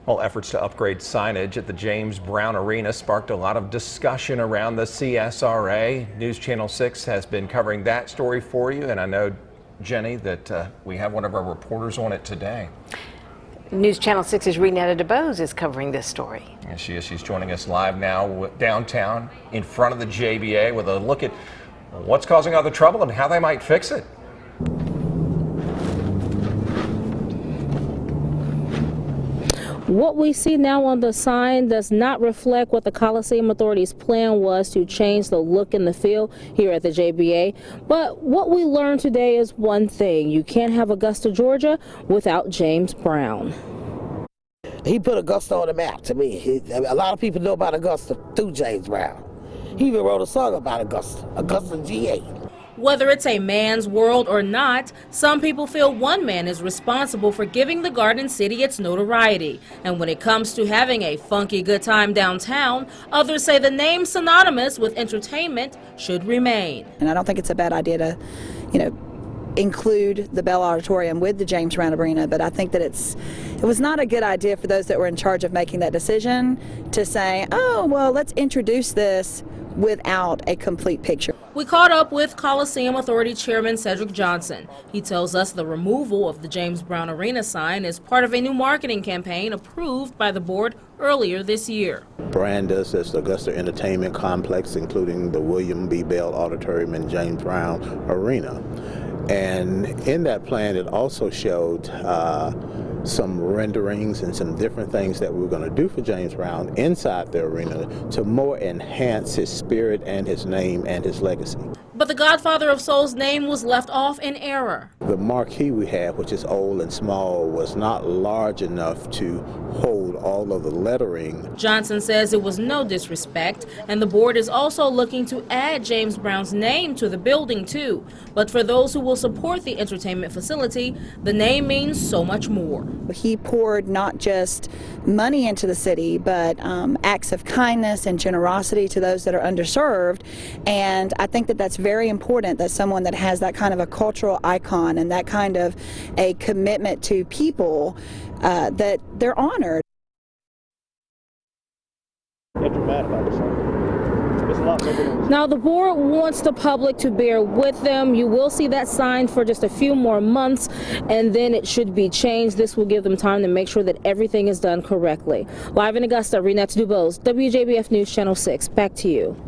Well, efforts to upgrade signage at the James Brown Arena sparked a lot of discussion around the CSRA. News Channel 6 has been covering that story for you, and I know, Jenny, that we have one of our reporters on it today. News Channel 6's Renetta DeBose is covering this story. Yes, she is. She's joining us live now downtown in front of the JBA with a look at what's causing all the trouble and how they might fix it. What we see now on the sign does not reflect what the Coliseum Authority's plan was to change the look and the feel here at the JBA. But what we learned today is one thing: you can't have Augusta, Georgia without James Brown. He put Augusta on the map to me. A lot of people know about Augusta through James Brown. He even wrote a song about Augusta GA. Whether it's a man's world or not, some people feel one man is responsible for giving the Garden City its notoriety. And when it comes to having a funky good time downtown, others say the name synonymous with entertainment should remain. And I don't think it's a bad idea to, include the Bell Auditorium with the James Brown Arena, but I think that it was not a good idea for those that were in charge of making that decision to say, oh, well, let's introduce this without a complete picture. We caught up with Coliseum Authority Chairman Cedric Johnson. He tells us the removal of the James Brown Arena sign is part of a new marketing campaign approved by the board earlier this year. Brand us as the Augusta Entertainment Complex, including the William B. Bell Auditorium and James Brown Arena. And in that plan, it also showed some renderings and some different things that we were going to do for James Brown inside the arena to more enhance his spirit and his name and his legacy. But the Godfather of Soul's name was left off in error. The marquee we have, which is old and small, was not large enough to hold all of the lettering. Johnson says it was no disrespect, and the board is also looking to add James Brown's name to the building too. But for those who will support the entertainment facility, the name means so much more. He poured not just money into the city, but acts of kindness and generosity to those that are underserved. And I think that that's very important, that someone that has that kind of a cultural icon and that kind of a commitment to people, that they're honored. Now the board wants the public to bear with them. You will see that sign for just a few more months, and then it should be changed. This will give them time to make sure that everything is done correctly. Live in Augusta, Renetta DeBose, WJBF News Channel 6. Back to you.